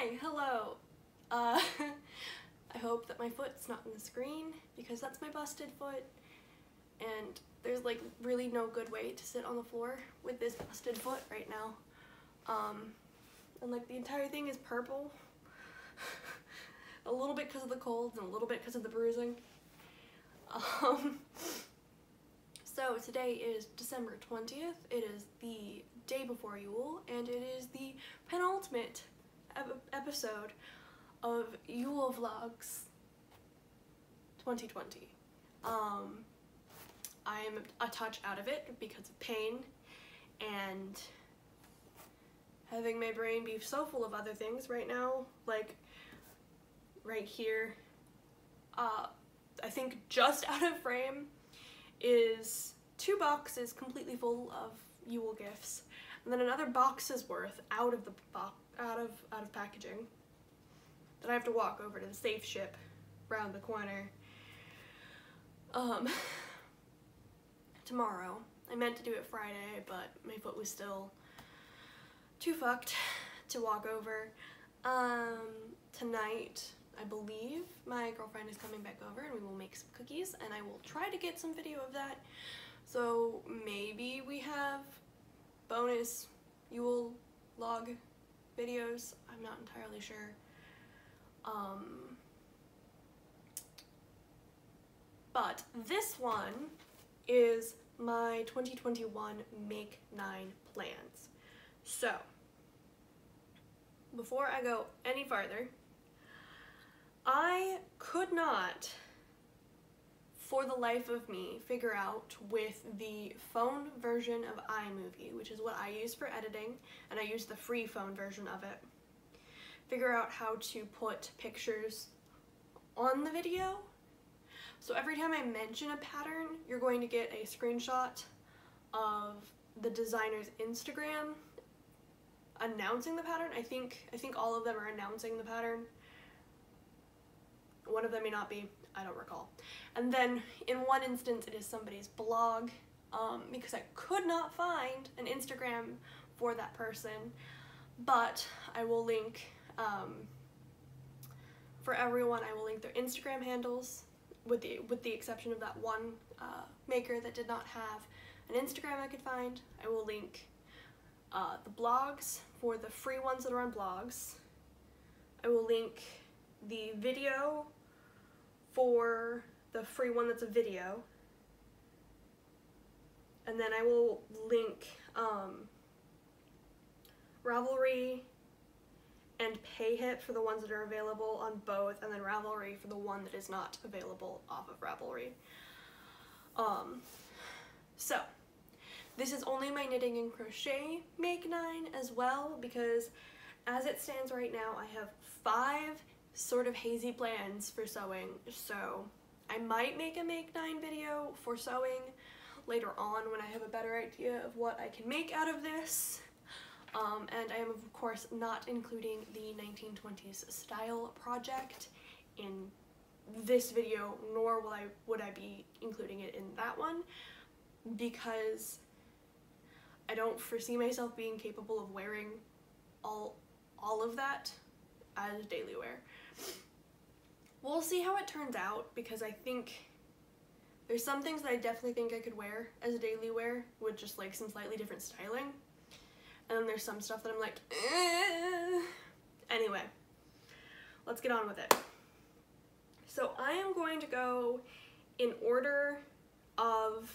Hi, hello. I hope that my foot's not on the screen because that's my busted foot, and there's like really no good way to sit on the floor with this busted foot right now. And like the entire thing is purple. A little bit because of the cold and a little bit because of the bruising. So today is December 20th. It is the day before Yule, and it is the penultimate episode of Yule Vlogs 2020. I'm a touch out of it because of pain and having my brain be so full of other things right now, like right here. I think just out of frame is 2 boxes completely full of Yule gifts, and then another box's worth out of the out of packaging that I have to walk over to the safe ship around the corner tomorrow. I meant to do it Friday, but my foot was still too fucked to walk over. Tonight, I believe my girlfriend is coming back over and we will make some cookies, and I will try to get some video of that. So maybe we have bonus Yule log videos. I'm not entirely sure. But this one is my 2021 Make 9 plans. So before I go any farther, I could not, for the life of me, figure out with the phone version of iMovie, which is what I use for editing, and I use the free phone version of it, figure out how to put pictures on the video. So every time I mention a pattern, you're going to get a screenshot of the designer's Instagram announcing the pattern. I think all of them are announcing the pattern. One of them may not be, I don't recall. And then in one instance it is somebody's blog, because I could not find an Instagram for that person, but I will link, for everyone I will link their Instagram handles, with the exception of that one maker that did not have an Instagram I could find. I will link the blogs for the free ones that are on blogs. I will link the video for the free one that's a video, and then I will link Ravelry and Payhip for the ones that are available on both, and then Ravelry for the one that is not available off of Ravelry. So this is only my knitting and crochet Make 9 as well, because as it stands right now I have 5 sort of hazy plans for sewing. So I might make a Make 9 video for sewing later on when I have a better idea of what I can make out of this. And I am of course not including the 1920s style project in this video, nor would I be including it in that one, because I don't foresee myself being capable of wearing all of that as daily wear. We'll see how it turns out, because I think there's some things that I definitely think I could wear as daily wear with just like some slightly different styling, and then there's some stuff that I'm like, eh. Anyway, let's get on with it. So I am going to go in order of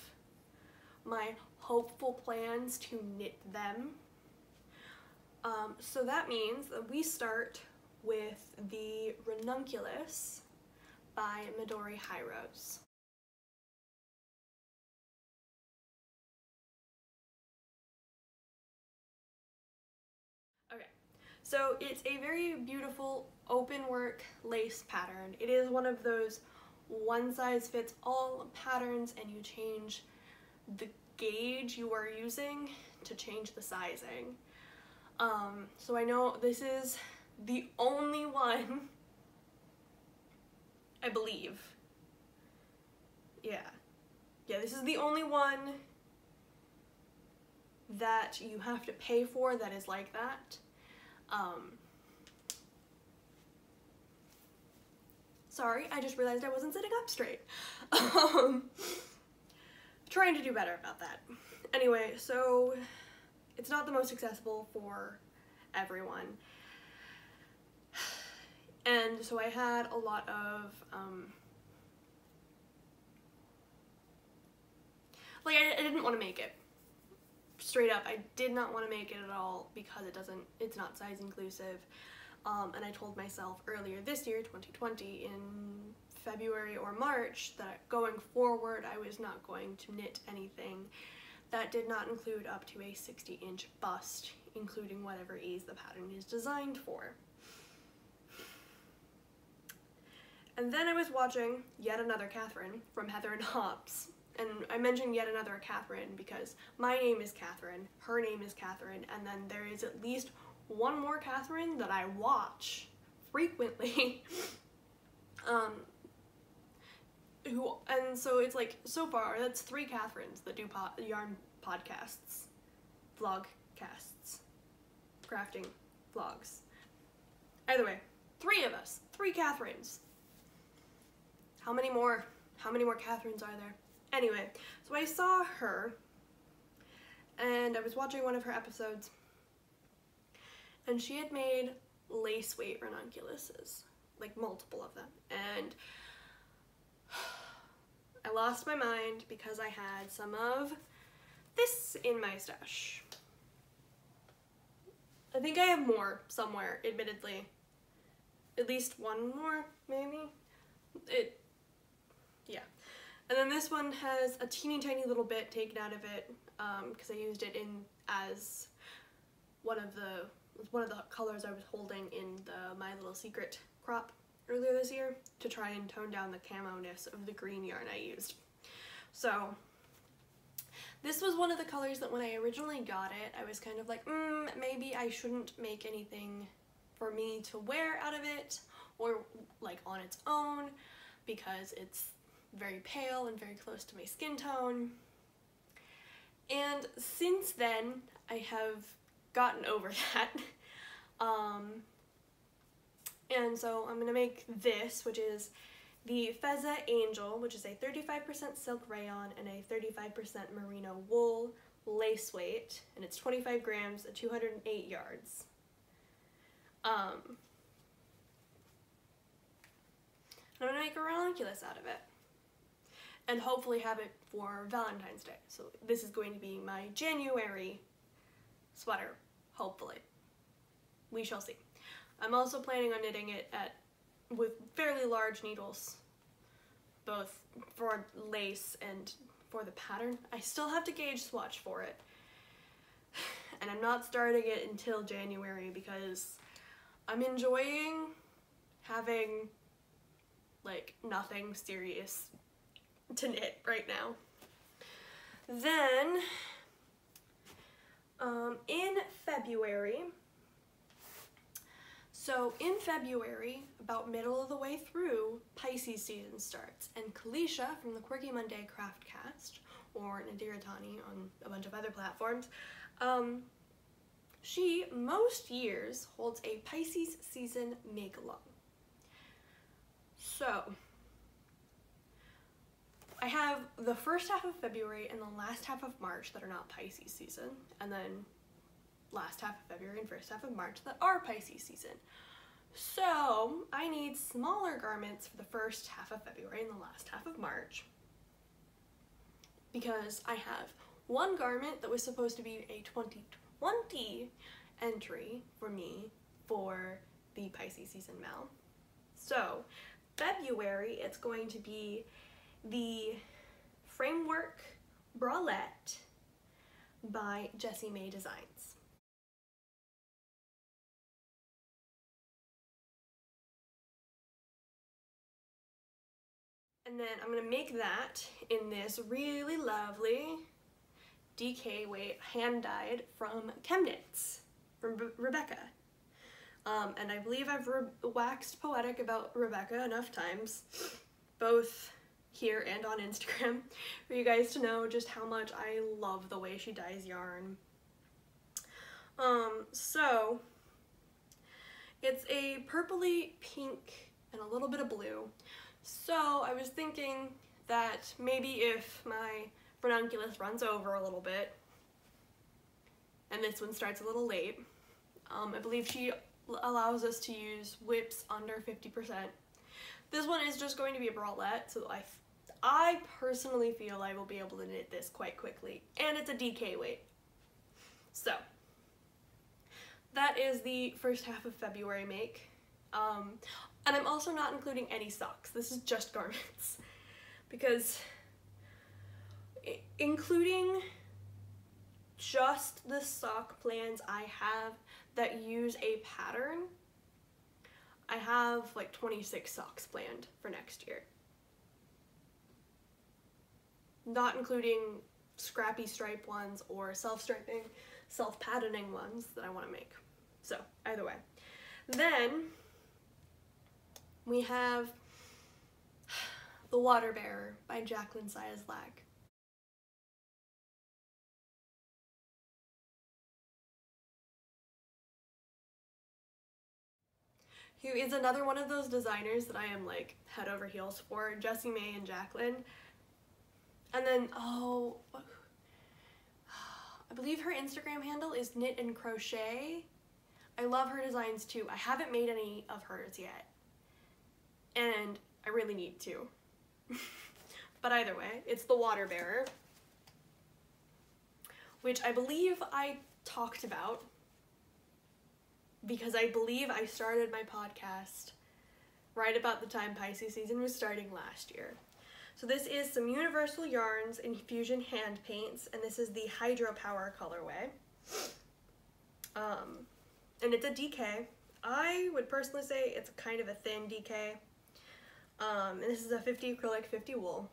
my hopeful plans to knit them. So that means that we start with the Ranunculus by Midori High Rose. Okay, so it's a very beautiful open work lace pattern. It is one of those one size fits all patterns, and you change the gauge you are using to change the sizing. So I know this is the only one, I believe. Yeah, this is the only one that you have to pay for that is like that. Sorry, I just realized I wasn't sitting up straight. Trying to do better about that. Anyway, so it's not the most accessible for everyone. And so I had a lot of, like, I didn't want to make it. Straight up, I did not want to make it at all because it's not size inclusive. And I told myself earlier this year, 2020, in February or March, that going forward I was not going to knit anything that did not include up to a 60-inch bust, including whatever ease the pattern is designed for. And then I was watching Yet Another Catherine from Heather and Hops. And I mentioned Yet Another Catherine because my name is Catherine, her name is Catherine, and then there is at least one more Catherine that I watch frequently. And so it's like, so far, that's 3 Catherines that do yarn podcasts, vlogcasts, crafting vlogs. Either way, 3 of us, 3 Catherines. How many more Catherines are there? Anyway, so I saw her, and I was watching one of her episodes, and she had made lace weight ranunculuses, like multiple of them, and I lost my mind because I had some of this in my stash. I think I have more somewhere, admittedly. At least one more, maybe? Yeah. And then this one has a teeny tiny little bit taken out of it, because I used it as one of the colors I was holding in the My Little Secret crop earlier this year to try and tone down the camo-ness of the green yarn I used. So this was one of the colors that when I originally got it, I was kind of like, maybe I shouldn't make anything for me to wear out of it, or like on its own, because it's very pale and very close to my skin tone. And since then, I have gotten over that. And so I'm gonna make this, which is the Feza Angel, which is a 35% silk rayon and a 35% merino wool lace weight, and it's 25 grams at 208 yards. I'm gonna make a ranunculus out of it, and hopefully have it for Valentine's Day. So this is going to be my January sweater, hopefully. We shall see. I'm also planning on knitting it with fairly large needles, both for lace and for the pattern. I still have to gauge swatch for it, and I'm not starting it until January because I'm enjoying having like nothing serious to knit right now. Then in February, about middle of the way through, Pisces season starts, and Kalisha from the Quirky Monday Craftcast, or Nadiratani on a bunch of other platforms, she most years holds a Pisces season make-along. So I have the first half of February and the last half of March that are not Pisces season, and then last half of February and first half of March that are Pisces season. So I need smaller garments for the first half of February and the last half of March, because I have one garment that was supposed to be a 2020 entry for me for the Pisces season Mal. So February, it's going to be the Framework Bralette by Jessie May Designs. And then I'm going to make that in this really lovely DK weight hand-dyed from Chemknits, from Rebecca. And I believe I've waxed poetic about Rebecca enough times, both here and on Instagram, for you guys to know just how much I love the way she dyes yarn. So it's a purpley pink and a little bit of blue. So I was thinking that maybe if my Ranunculus runs over a little bit, and this one starts a little late, I believe she allows us to use whips under 50%. This one is just going to be a bralette, so I personally feel I will be able to knit this quite quickly, and it's a DK weight. So that is the first half of February make, and I'm also not including any socks. This is just garments, because including just the sock plans I have that use a pattern, I have like 26 socks planned for next year. Not including scrappy stripe ones or self-striping, self-patterning ones that I want to make. So, either way. Then, we have The Water Bearer by jacquelinecieslak. Who is another one of those designers that I am like head over heels for, Jessie May and Jacqueline. And then, oh, I believe her Instagram handle is Knit and Crochet. I love her designs too. I haven't made any of hers yet, and I really need to. But either way, it's The Water Bearer, which I believe I talked about because I believe I started my podcast right about the time Pisces season was starting last year. So this is some universal yarns and fusion hand paints, and this is the Hydropower colorway. And it's a DK. I would personally say it's kind of a thin DK. And this is a 50 acrylic, 50 wool.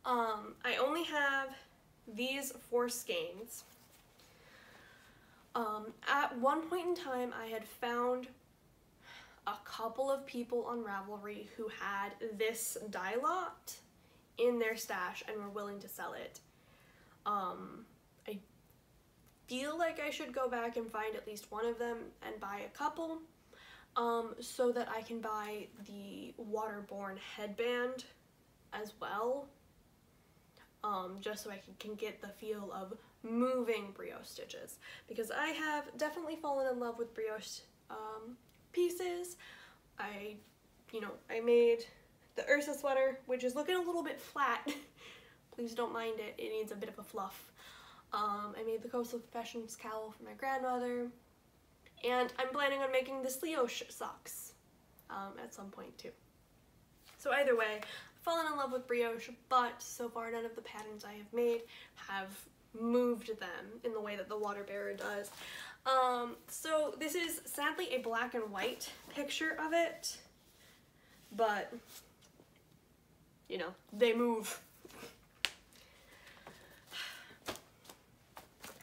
I only have these 4 skeins. At one point in time, I had found a couple of people on Ravelry who had this dye lot in their stash and were willing to sell it. I feel like I should go back and find at least one of them and buy a couple, so that I can buy the waterborne headband as well, just so I can get the feel of moving brioche stitches, because I have definitely fallen in love with brioche pieces. I made the Ursa sweater, which is looking a little bit flat. Please don't mind it, it needs a bit of a fluff. I made the Coastal Confessions cowl for my grandmother, and I'm planning on making the Slioche socks at some point too. So either way, I've fallen in love with brioche, but so far none of the patterns I have made have moved them in the way that the Water Bearer does. So this is sadly a black and white picture of it, but you know, they move.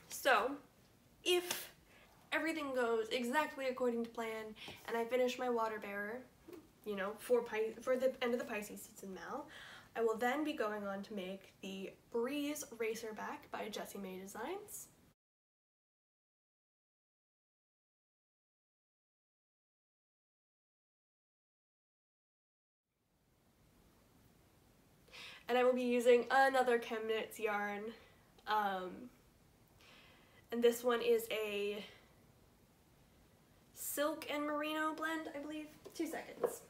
So if everything goes exactly according to plan and I finish my Water Bearer, you know, for the end of the Pisces season now, I will then be going on to make the Breeze Racerback by Jessie May Designs. And I will be using another ChemKnits yarn, and this one is a silk and merino blend, I believe. 2 seconds.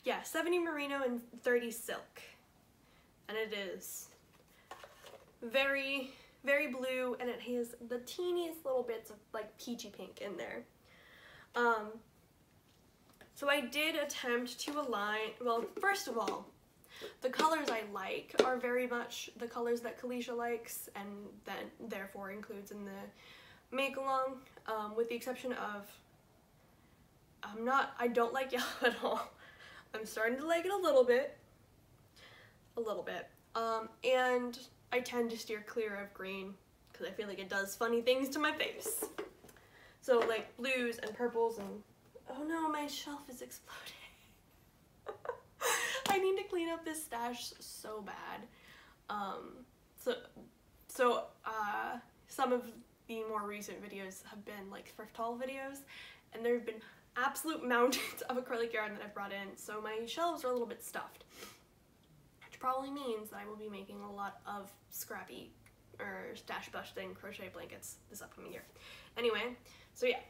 Yeah, 70 merino and 30 silk. And it is very, very blue, and it has the teeniest little bits of like peachy pink in there. So I did attempt to align, well, first of all, the colors I like are very much the colors that Kalisha likes and then therefore includes in the make along, with the exception of, I don't like yellow at all. I'm starting to like it a little bit, and I tend to steer clear of green because I feel like it does funny things to my face. So like blues and purples and, oh no, my shelf is exploding. I need to clean up this stash so bad. So some of the more recent videos have been like thrift haul videos, and there have been absolute mountains of acrylic yarn that I've brought in, so my shelves are a little bit stuffed, which probably means that I will be making a lot of scrappy or stash busting crochet blankets this upcoming year. Anyway, so yeah,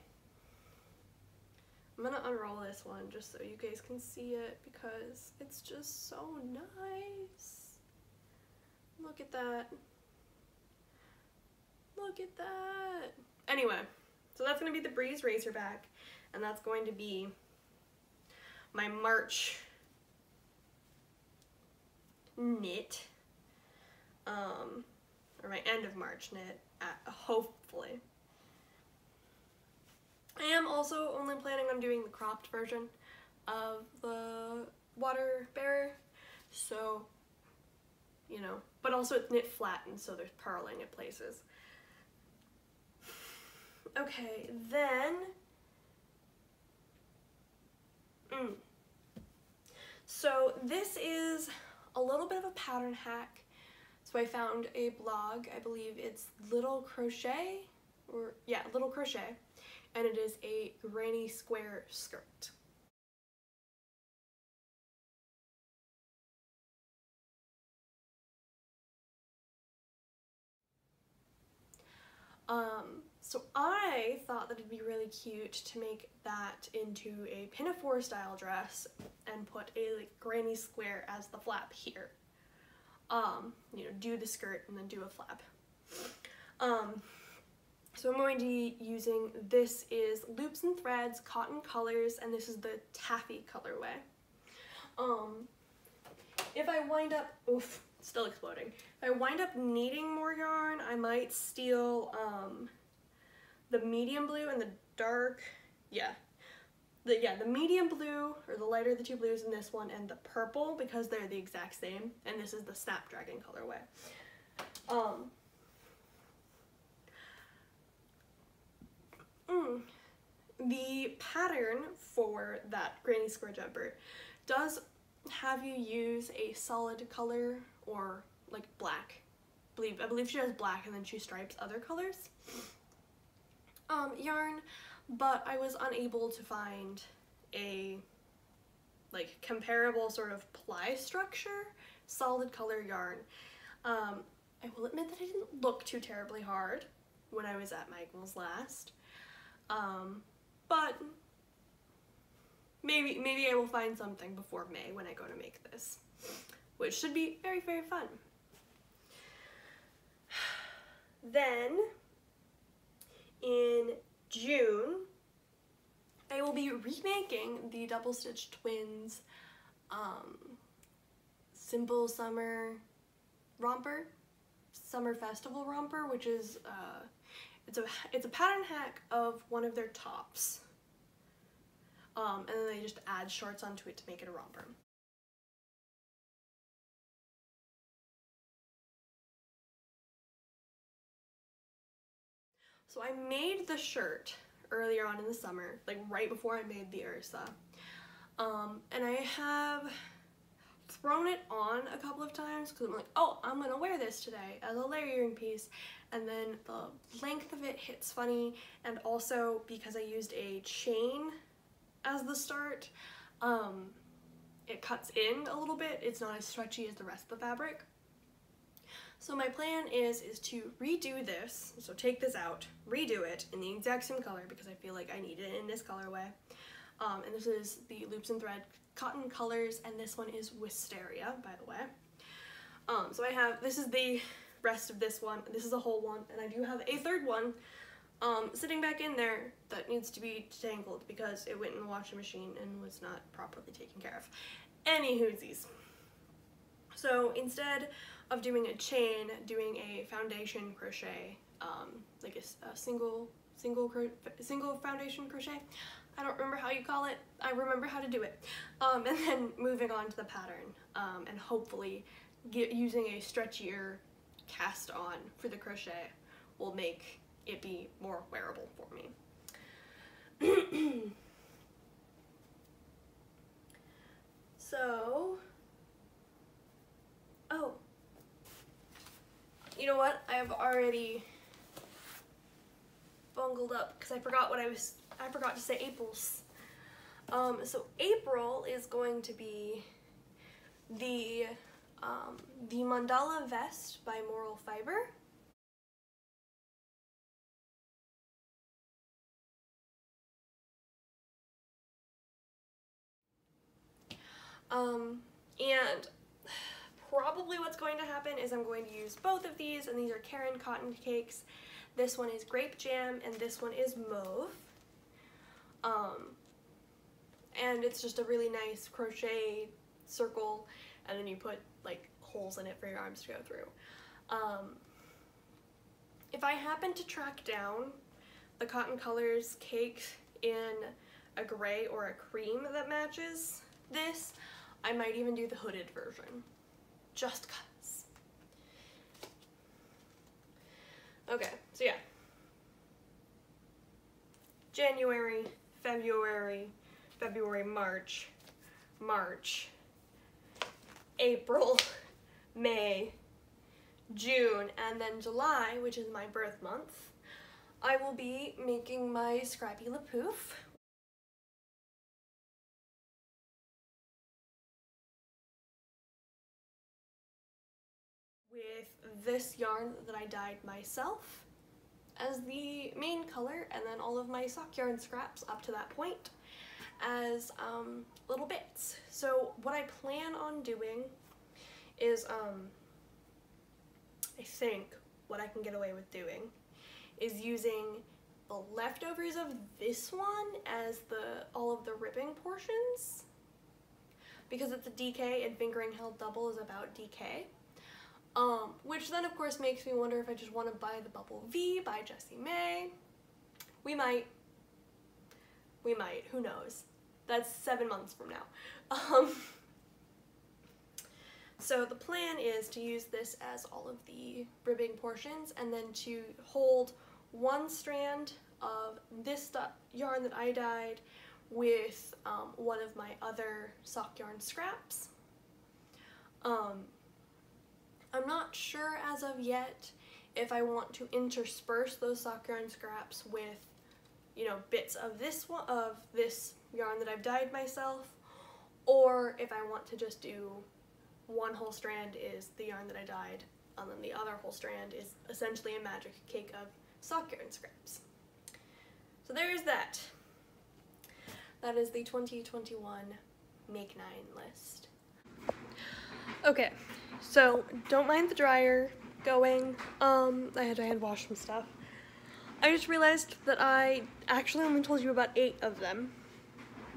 I'm gonna unroll this one just so you guys can see it because it's just so nice. Look at that. Look at that. Anyway, so that's gonna be the Breeze Racerback, and that's going to be my March knit, or my end of March knit, hopefully. I am also only planning on doing the cropped version of the water bearer, so, you know, but also it's knit flattened, so there's purling at places. Okay, then, so this is a little bit of a pattern hack. So I found a blog, I believe it's Little Crochet, or yeah, Little Crochet, and it is a granny square skirt. So I thought that it'd be really cute to make that into a Pinafore style dress and put a like granny square as the flap here. You know, do the skirt and then do a flap. So I'm going to be using, this is Loops and Threads Cotton Colors, and this is the taffy colorway. If I wind up, oof, still exploding. If I wind up needing more yarn, I might steal the medium blue and the dark, the medium blue, or the lighter of the two blues in this one, and the purple, because they're the exact same, and this is the Snapdragon colorway. The pattern for that granny square jumper does have you use a solid color, or like black. I believe she does black and then she stripes other colors yarn, but I was unable to find a like comparable sort of ply structure solid color yarn. I will admit that I didn't look too terribly hard when I was at Michael's last, but maybe I will find something before May when I go to make this, which should be very, very fun. Then in June, I will be remaking the Double Stitch Twins Simple Summer Romper, Summer Festival Romper, which is it's a pattern hack of one of their tops, and then they just add shorts onto it to make it a romper. So I made the shirt earlier on in the summer, like right before I made the Ursa, and I have thrown it on a couple of times because I'm like, oh, I'm gonna wear this today as a layering piece, and then the length of it hits funny, and also because I used a chain as the start, it cuts in a little bit. It's not as stretchy as the rest of the fabric. So my plan is to redo this, so take this out, redo it in the exact same color because I feel like I need it in this colorway. And this is the Loops and Thread Cotton Colors, and this one is Wisteria, by the way. So I have, this is the rest of this one, this is a whole one, and I do have a third one sitting back in there that needs to be detangled because it went in the washing machine and was not properly taken care of. Anywhoosies. So instead of doing a chain, doing a foundation crochet, like a single foundation crochet. I don't remember how you call it. I remember how to do it. And then moving on to the pattern, and hopefully using a stretchier cast on for the crochet will make it be more wearable for me. So, oh, you know what? I've already bungled up because I forgot to say April's. So April is going to be the Mandala vest by Moral Fiber. And probably what's going to happen is I'm going to use both of these, and these are Karen cotton cakes. This one is grape jam, and this one is mauve. And it's just a really nice crochet circle, and then you put like holes in it for your arms to go through. If I happen to track down the Cotton Colors cake in a gray or a cream that matches this, I might even do the hooded version, just cause. Okay, so yeah. January, February, March, April, May, June, and then July, which is my birth month, I will be making my Scrappy Lapoof. With this yarn that I dyed myself as the main color, and then all of my sock yarn scraps up to that point as little bits. So what I plan on doing is, I think what I can get away with doing is using the leftovers of this one as all of the ribbing portions, because it's a DK and fingering held double is about DK. Which then of course makes me wonder if I just want to buy the Bubble V by Jessie May. We might, who knows. That's 7 months from now. So the plan is to use this as all of the ribbing portions, and then to hold one strand of this yarn that I dyed with one of my other sock yarn scraps. I'm not sure as of yet if I want to intersperse those sock yarn scraps with, you know, bits of this yarn that I've dyed myself, or if I want to just do one whole strand is the yarn that I dyed, and then the other whole strand is essentially a magic cake of sock yarn scraps. So there's that. That is the 2021 Make 9 list. Okay, so don't mind the dryer going. I had to hand wash some stuff. I just realized that I actually only told you about 8 of them.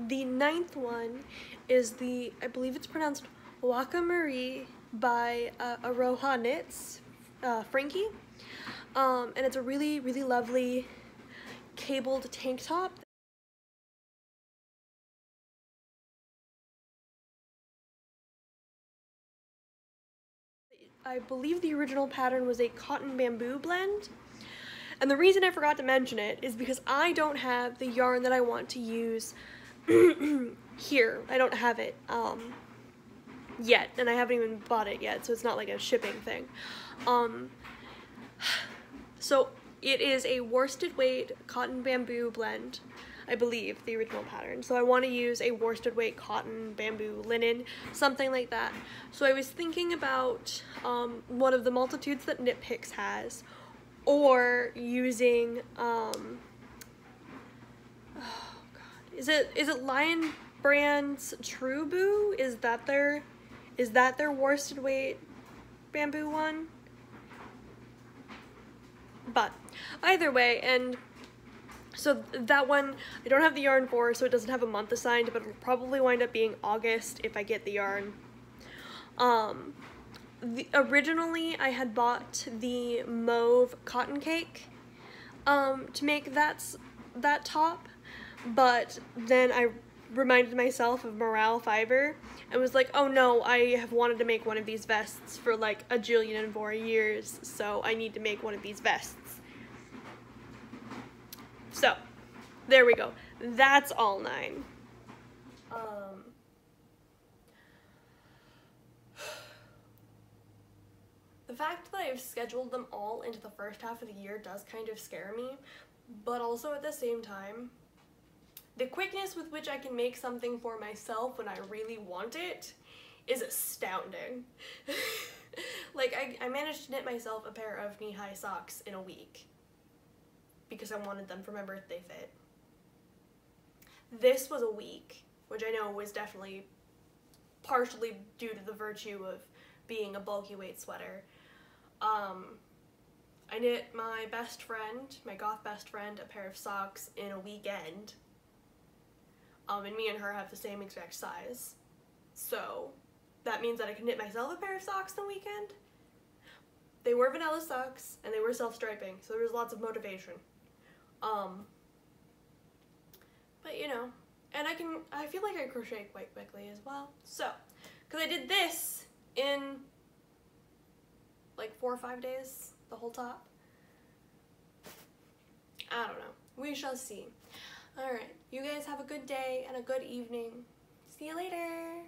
The 9th one is I believe it's pronounced Whakamarie by Aroha Knits, Frankie. And it's a really, really lovely cabled tank top. I believe the original pattern was a cotton bamboo blend. And the reason I forgot to mention it is because I don't have the yarn that I want to use here. I don't have it yet, and I haven't even bought it yet, so it's not like a shipping thing. So it is a worsted weight cotton bamboo blend, I believe, the original pattern. So I want to use a worsted weight cotton bamboo linen, something like that. So I was thinking about one of the multitudes that Knit Picks has, or using oh god, is it Lion Brand's True Boo? Is that their worsted weight bamboo one? But either way, and so that one I don't have the yarn for, so it doesn't have a month assigned, but it'll probably wind up being August if I get the yarn. Originally I had bought the mauve cotton cake to make that top, but then I reminded myself of Morale Fiber and was like, oh no, I have wanted to make one of these vests for like a jillion and more years, so I need to make one of these vests. So there we go. That's all 9. The The fact that I've scheduled them all into the first half of the year does kind of scare me, but also at the same time, the quickness with which I can make something for myself when I really want it is astounding. Like, I managed to knit myself a pair of knee-high socks in a week because I wanted them for my birthday fit. This was a week, which I know was definitely partially due to the virtue of being a bulky weight sweater. I knit my best friend, my goth best friend, a pair of socks in a weekend. And me and her have the same exact size. So that means that I can knit myself a pair of socks in a weekend. They were vanilla socks and they were self-striping, so there was lots of motivation. But you know, and I feel like I crochet quite quickly as well. So, because I did this in like 4 or 5 days, the whole top. I don't know. We shall see. Alright, you guys have a good day and a good evening. See you later!